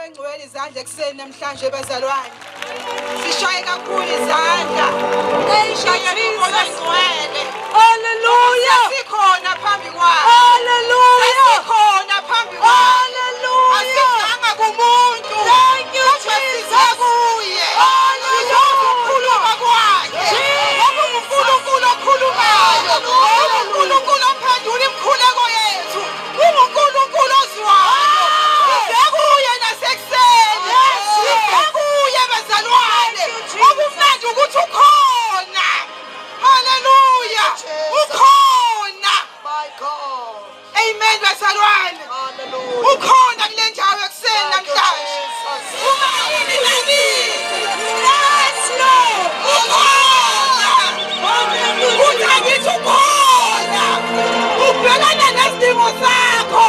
wengcwele izandla ekseni namhlanje bazalwane. Sishaye kakhulu izandla. Hallelujah. Sikhona phambi kwakhe. Hallelujah. Sikhona phambi kwakhe. Hallelujah. Asinganga kumuntu. Thank you Jesus. Kuye. Hallelujah. Ukukhuluma kwakhe. UNkulunkulu okhulumayo. uNkulunkulu ophendula imikhuleko yethu. uNkulunkulu ozwayo. Sikuye nasekuseni. Sikuye bazalwane. Okumnandi ukuthi ukhona. Hallelujah. Ukhona. My God. Amen bazalwane. Hallelujah. Ukhona kule ndawo ekuseni namhlanje. Uma yini nami? Yes Lord. Ukhona. Uthi ngithi ukhona. Ubhekana nesidingo sakho.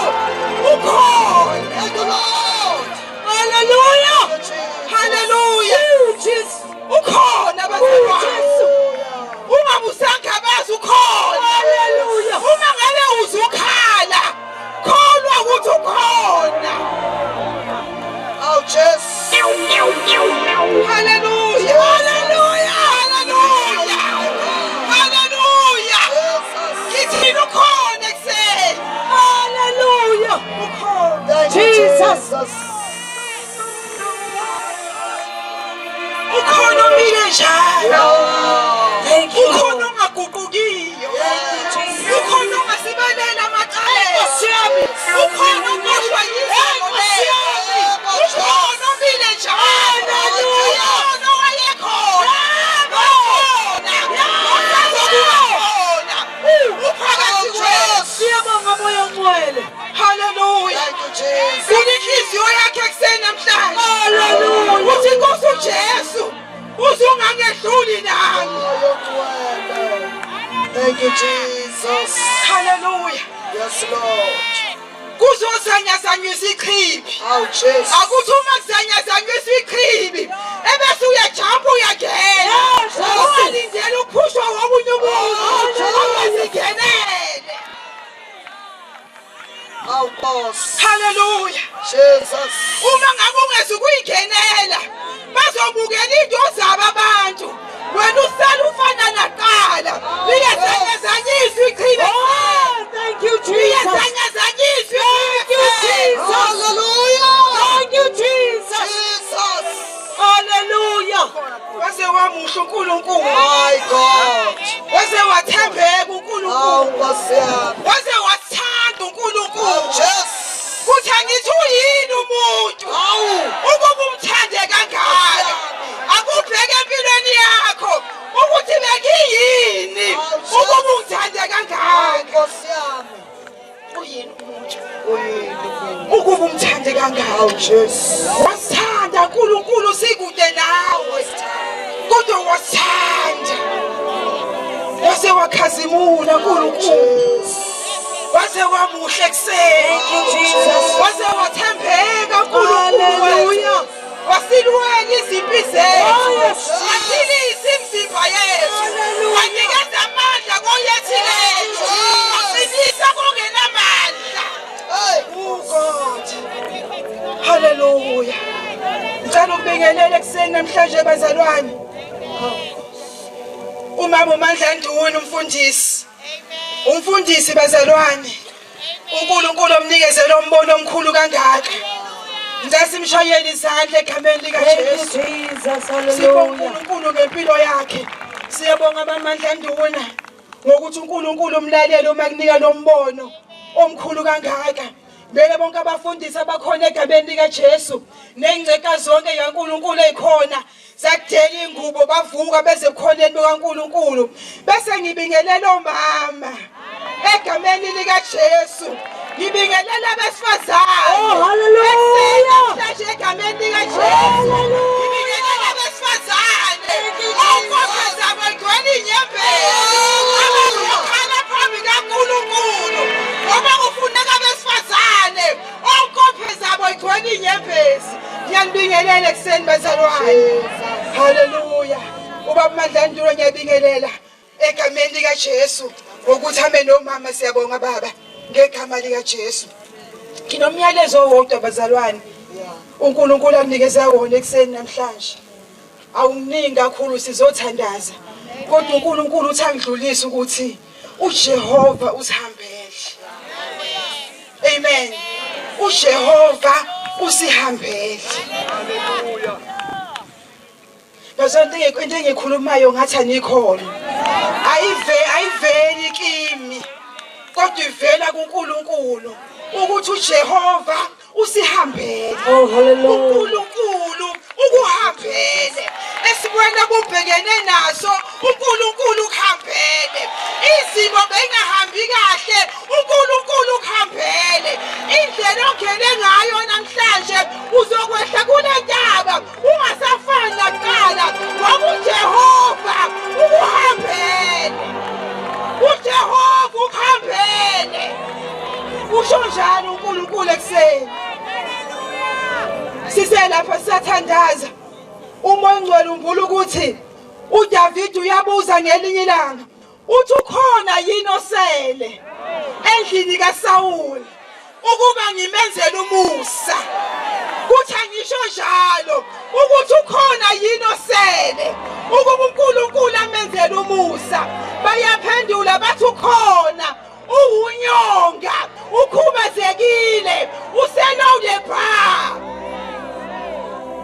Ukhona. Thank you Lord. Hallelujah. Hallelujah. Jesus. Ukhona bazalwane. Uma usangabaza ukhona. Hallelujah. Uma ngale uzukhala. Kholwa ukuthi ukhona. Oh Jesus. Hallelujah. Hallelujah. Hallelujah. Hallelujah. Kithi ukhona ekseni. Hallelujah. Ukhona. Jesus. Ukhona umile njalo. Ukhona ongaguqukiyo. Ukhona ongasibelela amacala. Ukhona ongoshwa yizenzo lezi. Ukhona umile njalo. Ukhona owayekhona. Uphakathi kwethu. Siyabonga moya ongcwele. Hallelujah. Kunenhliziyo yakhe ekseni namhlanje. Hallelujah. Uthi Nkosi uJesu uzungangehluli nami. Thank you Jesus. Hallelujah. Yes Lord. Kuzozanyazanywa isichibi. Oh Jesus. Akuthi uma kuzanyazanywa isichibi ebese uyajumpa uyagena. Ungalindeli ukuphushwa wobunye umuntu. Ungazingenele. Oh boss. Hallelujah. Jesus. Uma ngabe ungezukuyingenela bazobukela into zabo abantu. Wena usala ufana naqala. Liyazanyazanyiswa ichibi. Oh, thank you Jesus. Liyazanyazanyiswa. Thank you Jesus. Hallelujah. Thank you Jesus. Jesus. Hallelujah. Wase wamuhla uNkulunkulu. My God. Wase wathembeka uNkulunkulu. Oh, Nkosi yami. Wase wathanda uNkulunkulu. Jesus. Kuthi angithi uyini umuntu. Ukuba umthande kangaka. Akubheke empilweni yakho ukuthi bekuyini. Ukuba umthande kangaka. Nkosi yami. Uyini umuntu. Ukuba umthande kangaka. Jesus. Wasithanda uNkulunkulu sikude nawe. Kodwa wasithanda. Wase wakhazimula uNkulunkulu. Wase wamuhle ekseni. Wase wathembeka uNkulunkulu. Wasilwela izimpi zethu. Wasilisa imizimba yethu. Wanikeza amandla koyethileyo. Wasilisa kongenamandla. Oh God. Hallelujah. Ngicela ukubingelela ekseni namhlanje bazalwane. Umama uMandlanduni umfundisi. Umfundisi bazalwane. uNkulunkulu omnikezela umbono omkhulu kangaka. Ngizasimshayela izandla egameni lika Jesu. Sibonga uNkulunkulu ngempilo yakhe. Siyabonga abaMandlanduna ngokuthi uNkulunkulu umlalele uma kunika lo mbono omkhulu kangaka. Beke bonke abafundisi abakhona egameni lika Jesu nengceka zonke yaNkulunkulu ezikhona zakudela ingubo bavuka beze ekhoneni likaNkulunkulu. Bese ngibingelela omama egameni lika Jesu. Ngibingelela abesifazane. Oh hallelujah. Manje egameni lika Jesu. Ngibingelela abesifazane. Onkosazana abagcwele inyembezi. Abakhala phambi kaNkulunkulu. Ngoba kufuneka abesifazane. Onkopheza abagcwele inyembezi. Ngiyanibingelela ekseni bazalwane. Hallelujah. Ubaba Mandlandula ngiyabingelela egameni lika Jesu ukuthi hambe nomama siyabonga baba ngegama lika Jesu. Nginomyalezo owodwa bazalwane uNkulunkulu amnikeza wona ekseni namhlanje awuningi kakhulu sizothandaza kodwa uNkulunkulu uthi angidlulise ukuthi uJehova usihambele. Amen. uJehova usihambele. Haleluya. Bazonke into engikhulumayo ngathi anikhona. Ayiveli kimi. Kodwa ivela kuNkulunkulu ukuthi uJehova usihambele. Oh hallelujah. uNkulunkulu ukuhambele. Esibona kubhekene naso uNkulunkulu ukuhambele. Izimo bengahambi kahle uNkulunkulu ukuhambele. Indlela ongene ngayo namhlanje uzokwehla kule ntaba ungasafani nakuqala ngoba uJehova ukuhambele. uJehova ukuhambele. Usho njalo uNkulunkulu ekseni. Siselapha siyathandaza. Umoya ongcwele umbula ukuthi uDavid uyabuza ngelinye ilanga uthi ukhona yini osele endlini kaSawuli ukuba ngimenzele umusa. Kuthi angisho njalo ukuthi ukhona yini osele ukuba uNkulunkulu amenzele umusa. Bayaphendula bathi ukhona, uwunyonga, ukhubazekile, usenodepha.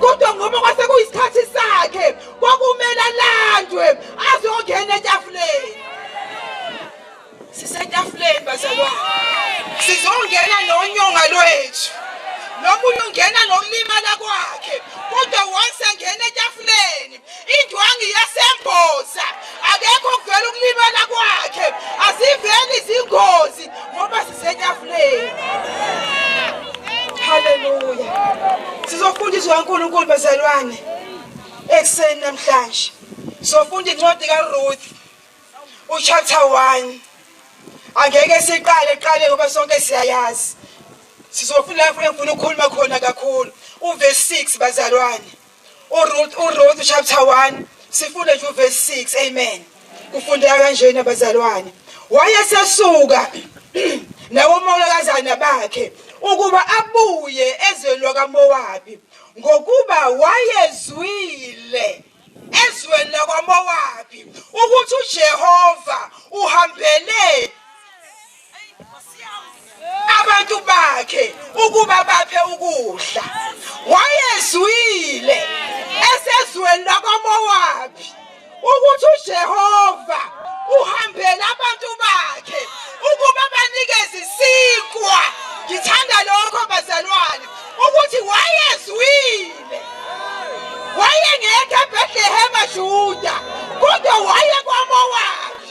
Kodwa ngoba kwase kuyisikhathi sakhe kwakumele alandwe azongena etafuleni. Sisetafuleni bazalwane. Sizongena nonyonga lwethu. Nomunye ungena nokulimala kwakhe. Kodwa once engena etafuleni, indwangu iyasemboza. Akekho kuvela ukulimala kwakhe. Asiveli izingozi ngoba sisetafuleni. Hallelujah. Sizofundiswa uNkulunkulu bazalwane ekseni namhlanje. Sofunda incwadi kaRuth uchapter 1. Angeke siqale ngoba sonke siyayazi. Sizofunda lapho engifuna ukukhuluma khona kakhulu. Uverse 6 bazalwane. uRuth chapter 1 sifunda nje uverse 6. Amen. Kufundeka kanjena bazalwane. Wayesesuka nawomolokazana bakhe ukuba abuye ezweni lakaMowabi ngokuba wayezwile ezweni lakaMowabi ukuthi uJehova uhambele abantu bakhe ukuba baphe ukudla. Wayezwile esezweni lakaMowabi ukuthi uJehova uhambele abantu bakhe ukuba banikeze isinkwa. Ngithanda lokho bazalwane ukuthi wayezwile. Wayengekho eBethlehem Juda kodwa waye kwaMowabi.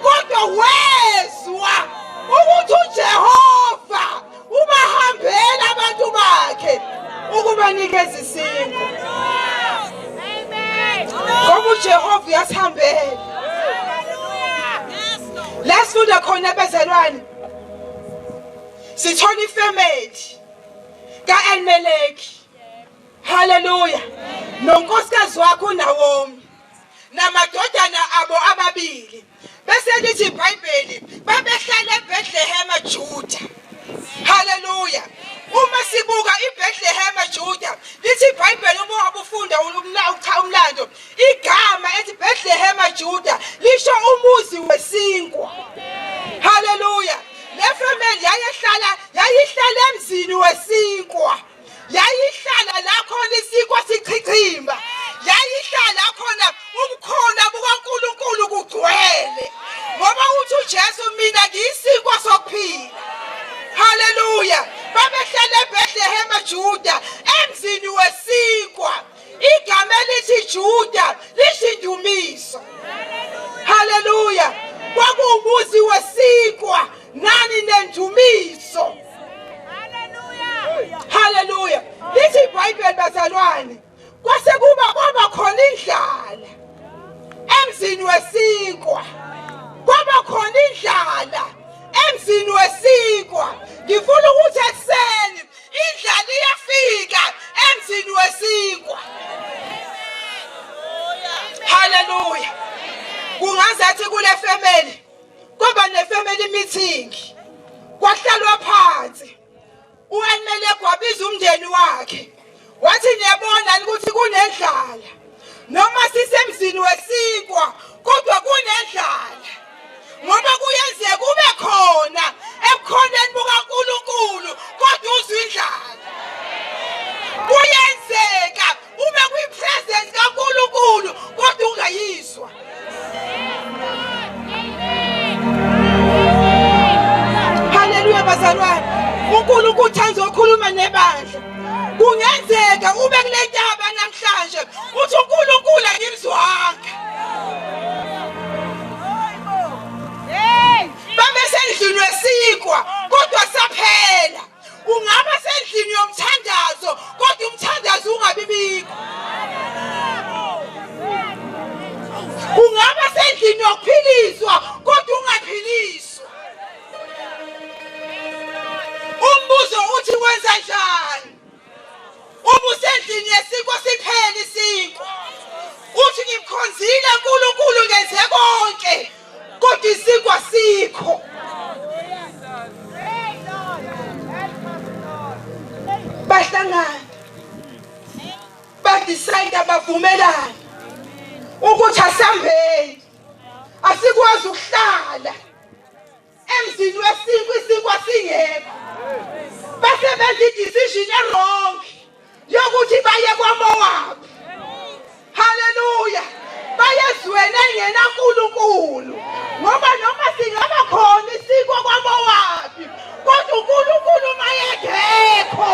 Kodwa wezwa ukuthi uJehova ubahambela abantu bakhe ukuba nikeze isinkwa. Ngoba uJehova uyasihambela. Lesifunda khona bazalwane. Sithola ifamily kaElimeleki. Hallelujah. Nonkosikazi wakhe uNawomi namadodana abo amabili. Bese lithi iBhayibheli babehlala eBethlehem Juda. Hallelujah. Uma sibuka iBethlehem Juda lithi iBhayibheli uma ubufunda umlando igama ethi Bethlehem Juda lisho umuzi wesinkwa. Hallelujah. Le family yayihlala emzini wesinkwa. Yayihlala la khona isinkwa sichichimba. Yayihlala khona umkhona bukaNkulunkulu kugcwele. Ngoba uthi uJesu mina ngiyisinkwa sokuphila. Hallelujah. Babehlala eBethlehem Juda emzini wesinkwa. Igama elithi Juda lisho indumiso. Hallelujah. Kwakuwumuzi wesinkwa nani nendumiso. Hallelujah. Lithi iBhayibheli bazalwane kwase kwaba khona indlala emzini wesinkwa. Kwaba khona indlala emzini wesinkwa. Ngifuna ukuthi ekseni indlala iyafika emzini wesinkwa. Hallelujah. Kungazathi kule family kwaba nefamily meeting. Kwahlalwa phansi. uAnmeleko wabiza umndeni wakhe wathi niyabona ukuthi kunendlala noma sisemzini wesikwa kodwa kunendlala ngoba kuyenzeka kube khona ebukhoneni bukaNkulunkulu kodwa uzwe indlala kuyenzeka ube kwipresence kaNkulunkulu kodwa ungayizwa haleluya bazalwane uNkulunkulu uthanda ukukhuluma nebandla kungenzeka ube kule ntaba namhlanje uthi uNkulunkulu angimzwanga babe sendlini wesikwa kodwa saphela ungaba sendlini yomthandazo kodwa umthandazo ungabibikho ungaba sendlini yokuphiliswa kodwa ungaphiliswa umbuzo uthi wenza njani ubusendlini yesikwa siphele isikwa uthi ngimkhonzile uNkulunkulu ngenze konke kodwa isikwa sikho bahlangana badecide abavumelana ukuthi asambeni asikwazi ukuhlala emzini wesikwa isikwa singekho basebenza idecision errong yokuthi baye kwaMowabi haleluya bayezwena engena uNkulunkulu ngoba noma singaba khona isikwa kwaMowabi kodwa uNkulunkulu mayengekho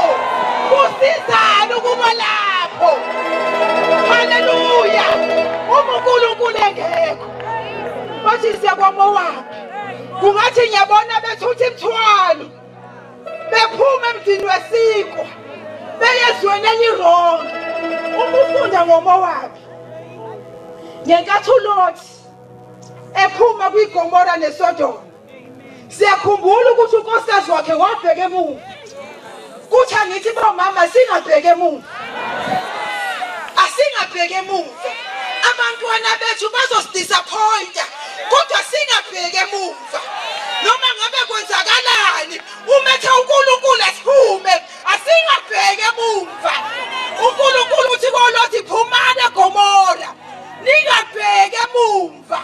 kusizana ukuba lapho haleluya uma uNkulunkulu engekho bathi siya kwaMowabi kungathi ngiyabona bethutha imithwalo bephuma emzini wesikwa beyezwena elirong uma ufunda ngoMowabi ngenkathi uLothi ephuma kwiGomora neSodoma siyakhumbula ukuthi unkosikazi wakhe wabheka emuva kuthi angithi bomama singabheke emuva asingabheke emuva abantwana bethu bazosdisappointa kodwa singabheke emuva noma ngabe kwenzakalani umethe uNkulunkulu asiphume asingabheke emuva uNkulunkulu uthi koLothi phumana eGomora ningabheke emuva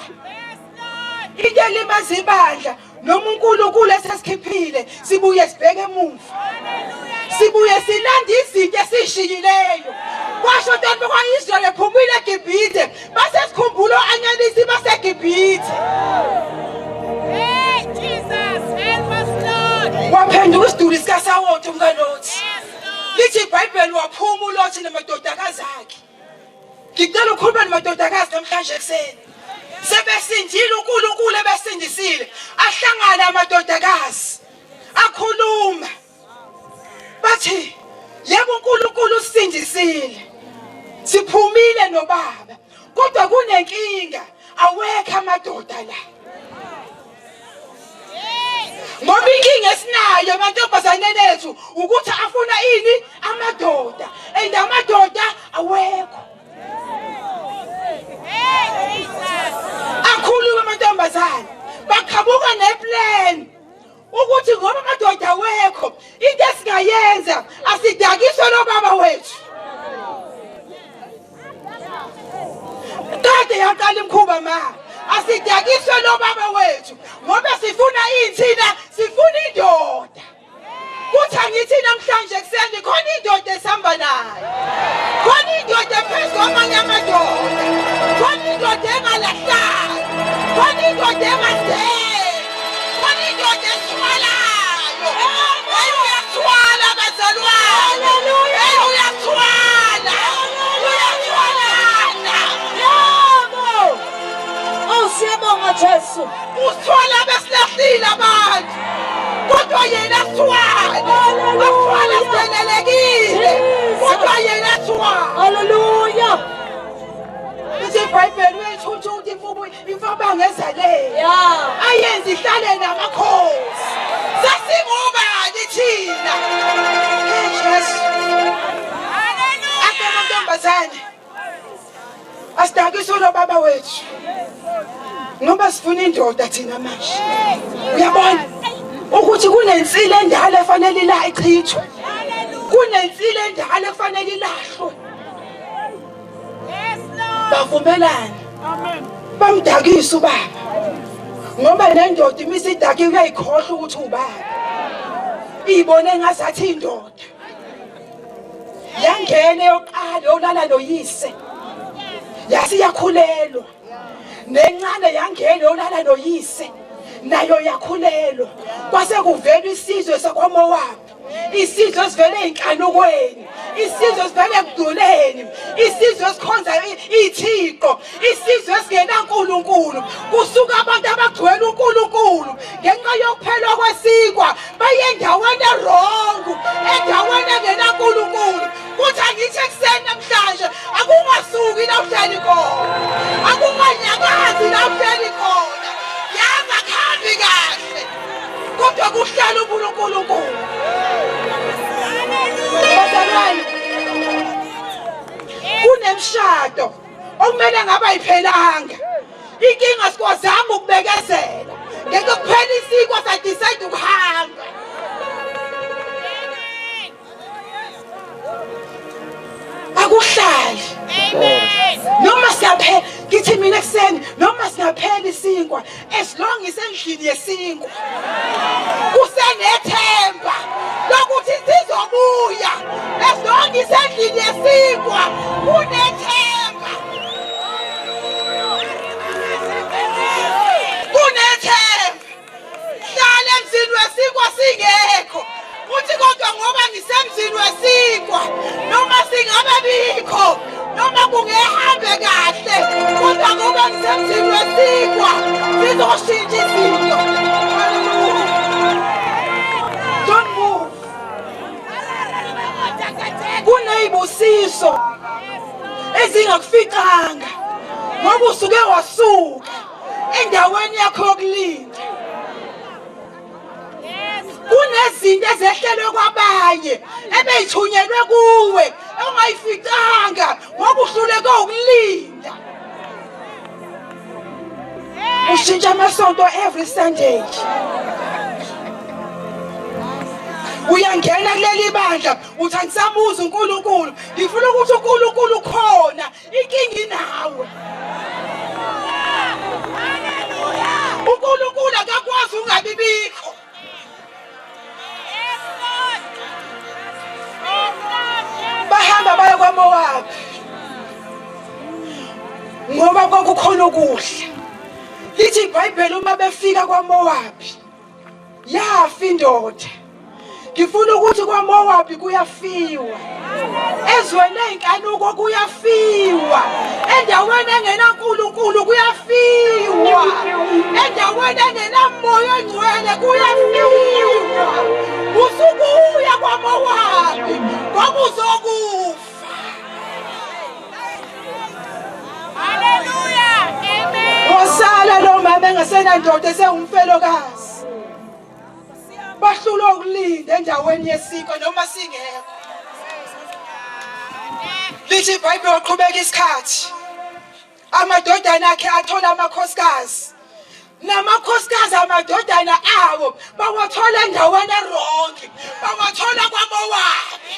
into elimaza ibandla noma uNkulunkulu esesikhiphile sibuye sibheke emuva sibuye silanda izinto esishiyileyo kwasho abantu bakwaIsrael ephumile eGibhithe base sikhumbula anyalisi baseGibhithe waphenduka isiduli sikaSawoti umkaLothi lithi iBhayibheli waphuma uLothi namadodakazi akhe ngicela ukukhuluma namadodakazi namhlanje ekseni sebesindile uNkulunkulu ebesindisile ahlangana amadodakazi akhuluma bathi yebo uNkulunkulu usindisile siphumile nobaba kodwa kunenkinga awekho amadoda la ngoba inkinga esinayo amantombazane ethu ukuthi afuna ini amadoda and amadoda awekho akhuluma amantombazane bakhabuka neplan ukuthi ngoba amadoda awekho into esingayenza asidakiswe nobaba wethu kade yaqala imkhuba ma asidakiswe nobaba wethu ngoba sifuna iy'nsina sifuna indoda kuthi angithi namhlanje kuseni khona indoda esihamba nayo khona indoda phezu kwamanye amadoda khona indoda engalahlanga khona indoda engaseli khona indoda esithwalayo uyathwala bazalwane uyathwala uyathwalana yebo siyabonga Jesu usithwala besilahlile abantu kodwa yena asithwala asithwala sidelelekile kodwa yena asithwala haleluya ithi iBhayibheli uyayithutha ukuthi imfuba ngezaleyo ayenze ihlale namakhosi sasingobani thina Jesu haleluya ake mantombazane asidakiswe nobaba wethu ngoba sifuna indoda thina manje uyabona ukuthi kunensile endala efanele ichithwe, kunensile endala efanele ilahlwe. Bavumelana, bamdakisa ubaba, ngoba nendoda imisidaki uyayikhohlwa ukuthi ubaba, ibone ngazathi indoda. Yangene yoqala yolala noyise, yasi yakhulelwa. Nencane yangene yolala noyise, nayo yakhulelwa. Kwase kuvela isizwe sakwaMowabi, isizwe sivele enkanukweni, isizwe sivele ekuduleni, isizwe sikhonza ithixo, isizwe singena uNkulunkulu. Kusuka abantu abagcwele uNkulunkulu ngenxa yokuphelwa kwesikwa baye endaweni wrong, endaweni engena uNkulunkulu. Kuthi angithi ekuseni namhlanje akungasuki la uhleli khona, akunganyakazi la uhleli khona, yanga khambi kahle, kodwa kuhlala uNkulunkulu. Bazalwane, kunemshado okumele ngaba ayiphelanga. Inkinga sikwazanga ukubekezela, ngeke kuphela isikwa sadecide ukuhamba. Akuhlali. Noma siyaphela, ngithi mina ekuseni, noma singaphela isinkwa, as long isendlini yesinkwa, kusenethemba lokuthi sizobuya. As long isendlini yesinkwa, kunethemba, kunethemba. Hlala emzini wesinkwa singekho, uthi kodwa ngoba ngisemzini wesinkwa, noma singabe bikho, noma kungehambe kahle, kodwa ngoba ngisemzini wesinkwa, sizoshintsha izinto. Don't move. Kunezibusiso ezingakuficanga ngoba usuke wasuka endaweni yakho yokulinda. Kunezinto ezehlelwe kwabanye ebeyithunyelwe kuwe ongayificanga ngoba uhluleke ukulinda. Ushintsha amasonto every Sunday. Uyangena kuleli bandla uthi angisabuza uNkulunkulu, ngifuna ukuthi uNkulunkulu khona, inkinga inawe. uNkulunkulu akakwazi ungabi bikho. Bahamba baya kwaMowabi ngoba kwakukhona ukudla. Lithi iBhayibheli uma befika kwaMowabi yafa indoda. Ngifuna ukuthi kwaMowabi kuyafiwa, ezweni enkanuko kuyafiwa, endaweni engena uNkulunkulu kuyafiwa, endaweni engena moya ongcwele kuyafiwa. Usukuya kwaMowabi ngoba uzokufa. Hallelujah, amen. Wasala lo mama engasenandoda esengumfelokazi. Bahlulwa ukulinda endaweni yesiko noma singekho. Lithi iBhayibheli waqhubeka isikhathi, amadodana akhe athola amakhosikazi, namakhosikazi amadodana abo bawathola endaweni wrong, bawathola kwaMowabi.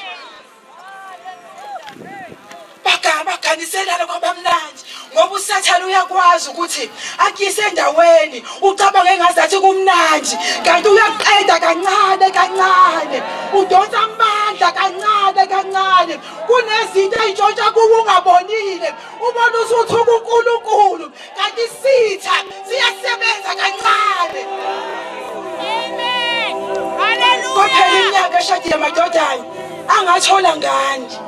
Baganiselana kwabamnandi ngoba uSathane uyakwazi ukuthi akuyise endaweni ucabanga engazathi kumnandi, kanti uyaqeda kancane kancane, udonsa amandla kancane kancane. Kunezinto ezintshontsha kuwe ungabonile, ubona usuthuka uNkulunkulu, kanti isitha siyasebenza kancane. Amen. Hallelujah. Kwaphela iminyaka eshadile amadodana angathola ngani.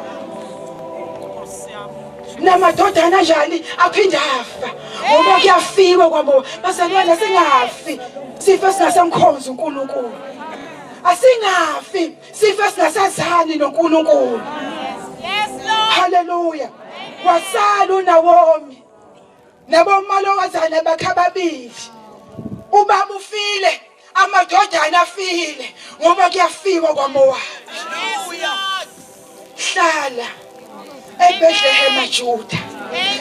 Namadodana njani aphinda afa ngoba kuyafiwa kwabo. Bazalwane, singafi sife singasamkhonza uNkulunkulu, asingafi sife singasazani noNkulunkulu. Yes, Lord. Hallelujah. Wasala uNawomi nabomalokazana bakhe ababili. Ubaba ufile, amadodana afile ngoba kuyafiwa kwaMowabi. Hlala eBethlehem eJuda,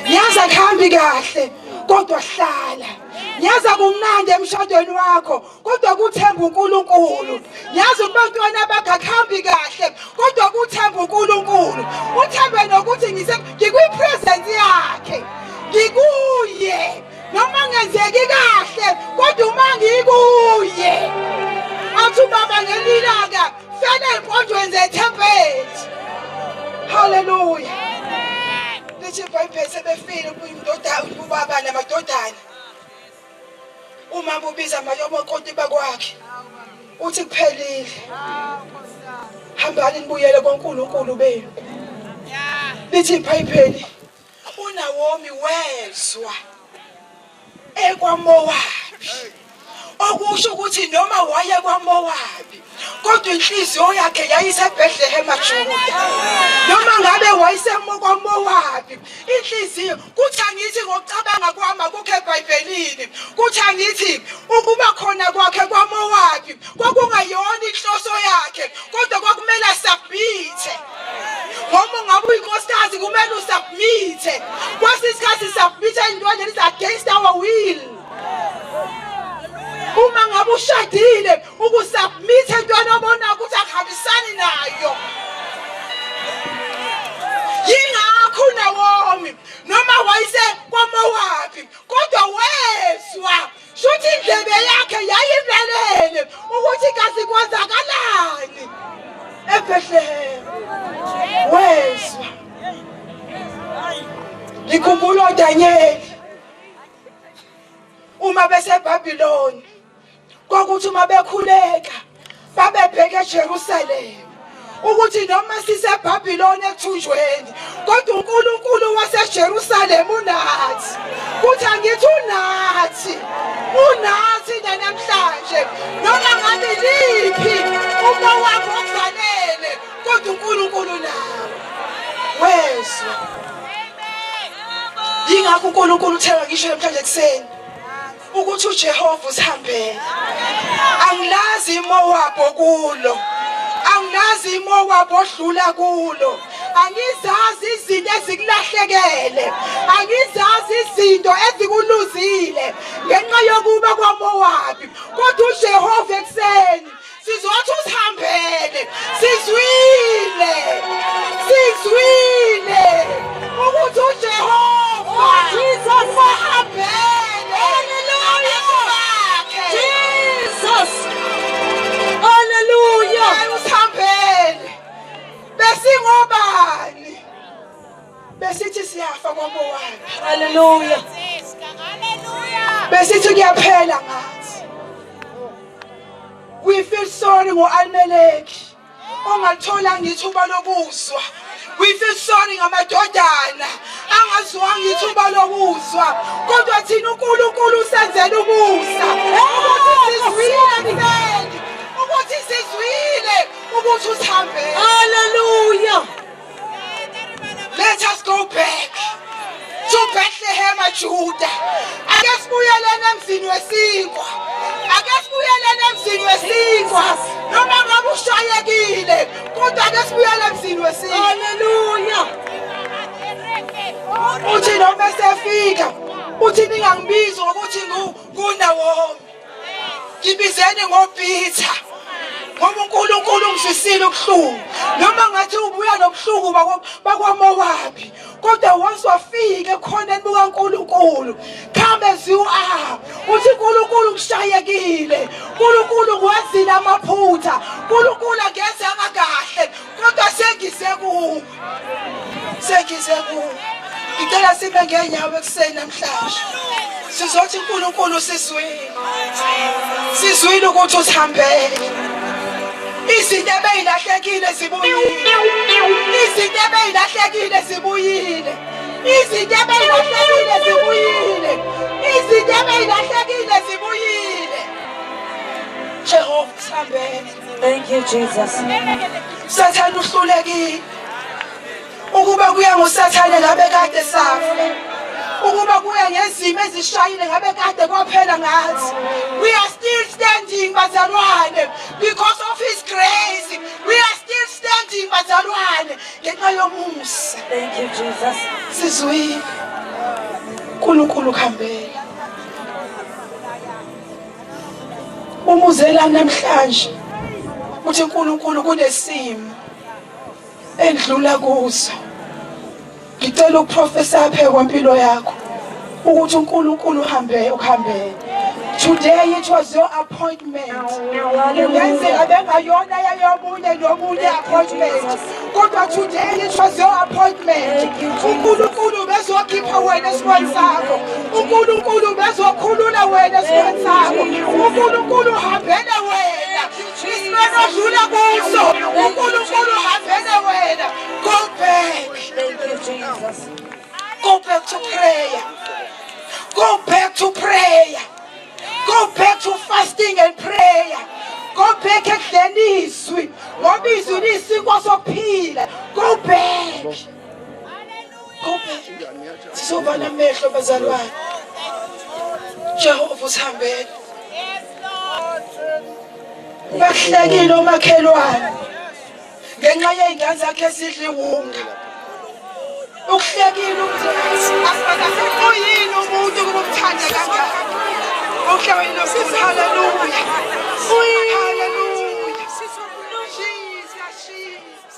yazi akuhambi kahle kodwa hlala Ngiyazi kumnandi emshadweni wakho kodwa kuthemba uNkulunkulu. Ngiyazi ubantwana bakakhambi kahle kodwa kuthemba uNkulunkulu. Uthembe nokuthi ngikwi-presence yakhe. Ngikuye noma ngenzeki kahle kodwa uma ngikuye. Athi ubaba ngelilanga fena empondweni zethempeli. Hallelujah. Lithi iBhayibheli sebefile kuyindodana ubaba namadodana. Uma bubiza amayobokonti bakwakhe uthi kuphelile. Hambani nibuyele koNkulunkulu benu. Lithi iBhayibheli uNawomi wezwa ekwaMowabi. Okusho ukuthi noma waye kwaMowabi kodwa inhliziyo yakhe yayiseBethlehem eJuda. Noma ngabe wayeseMowabi inhliziyo kuthi angithi ngokucabanga kwami akukho eBhayibhelini. Kuthi angithi ukuba khona kwakhe kwaMowabi kwakungayona inhloso yakhe kodwa kwakumele asubmit. Ngoba ngabe uyinkosikazi kumele usubmit. Kwasisikhathi submit into is against our will. Uma ngabe ushadile ukusubmit entweni obona ukuthi akuhambisani nayo. Yingakho uNawomi noma wayise kwaMowabi kodwa wezwa shuthi indlebe yakhe yayimlalele ukuthi kazi kwenzakalani eBethlehem. Wezwa. Ngikhumbula uDanyeli uma beseBhabhiloni kwakuthi uma bekhuleka babebheke eJerusalem ukuthi noma siseBhabhiloni ethunjweni kodwa uNkulunkulu waseJerusalem unathi. Kuthi angithi unathi namhlanje noma ngabe liphi uma wakho okufanele kodwa uNkulunkulu nawe. Wezwa. Yingakho uNkulunkulu uthenga ngisho namhlanje kuseni ukuthi uJehova usihambele. Angilazi iMowabi okulo. Angilazi iMowabi odlula kulo. Angizazi izinto ezikulahlekele. Angizazi izinto ezikuluzile ngenxa yokuba kwaMowabi. Kodwa uJehova ekuseni sizothi usihambele. Sizwile ukuthi uJehova usihambele. Hallelujah. Usihambele. Besingobani? Besithi siyafa kwaMowabi. Hallelujah. Besithi kuyaphela ngathi. We feel sorry ngoAmeleki ongathola ngithuba lokuzwa. We feel sorry ngamadodana angazwanga ithuba lokuzwa kodwa thina uNkulunkulu usenzela umusa ukuthi sizwile ukuthi usihambele. Hallelujah. Let us go back to Bethlehem eJuda. Ake sibuyelene emzini wesinkwa. Noma ngabe ushayekile kodwa ake sibuyele emzini wesinkwa. Hallelujah. Uthi noma sefika uthi ningangibizi ngokuthi nguNawomi. Ngibizeni ngoPeter. Ngoba uNkulunkulu ngizwisile ubuhlungu. Noma ngathi ubuya nobuhlungu bakwaMowabi kodwa waswafika ekhoneni bukaNkulunkulu. Come as you are. Uthi uNkulunkulu kushayekile. uNkulunkulu kwazile amaphutha. uNkulunkulu angezanga kahle kodwa sengize kuwe. Ngicela sibe ngenyawo ekuseni namhlanje. Sizothi uNkulunkulu sizwile ukuthi usihambele. Izinto ebeyilahlekile zibuyile. Jehova usihambele. Thank you Jesus. Sathane uhlulekile. Ukuba kuya ngoSathane ngabe kade safa. Ukuba kuya ngezimo ezishayile ngabe kade kwaphela ngathi. We are still standing bazalwane because of his grace. We are still standing bazalwane ngenxa yomusa. Thank you Jesus. Sizwile. uNkulunkulu khambela. umuzela namhlanje uthi uNkulunkulu kunesimo endlula kuzo. Ngicela ukuprofesa aphe kwempilo yakho ukuthi uNkulunkulu uhambe. Today it was your appointment. Ungenzeka bengayona yomunye appointment. Kodwa today it was your appointment. uNkulunkulu bezokhipha wena esibani sakho. uNkulunkulu bezokhulula wena esibani sakho. uNkulunkulu uhambele wena. Isimeno odlula kuso. uNkulunkulu uhambele wena. Go back. Thank you, Jesus. Go back to prayer. Go back to prayer. Go back to fasting and prayer. Go back ekudleni izwi. Ngoba izwi liyisikwa sokuphila. Go back. Go back. Sizoba namehlo bazalwane. Jehova usihambele. Bahlekile omakhelwane. Ngenxa yey'ngane zakhe esidla iwunga. Ukuhlekile ukuthi asikho yini umuntu kumthanda kangaka. Hallelujah. Hallelujah. Jesus.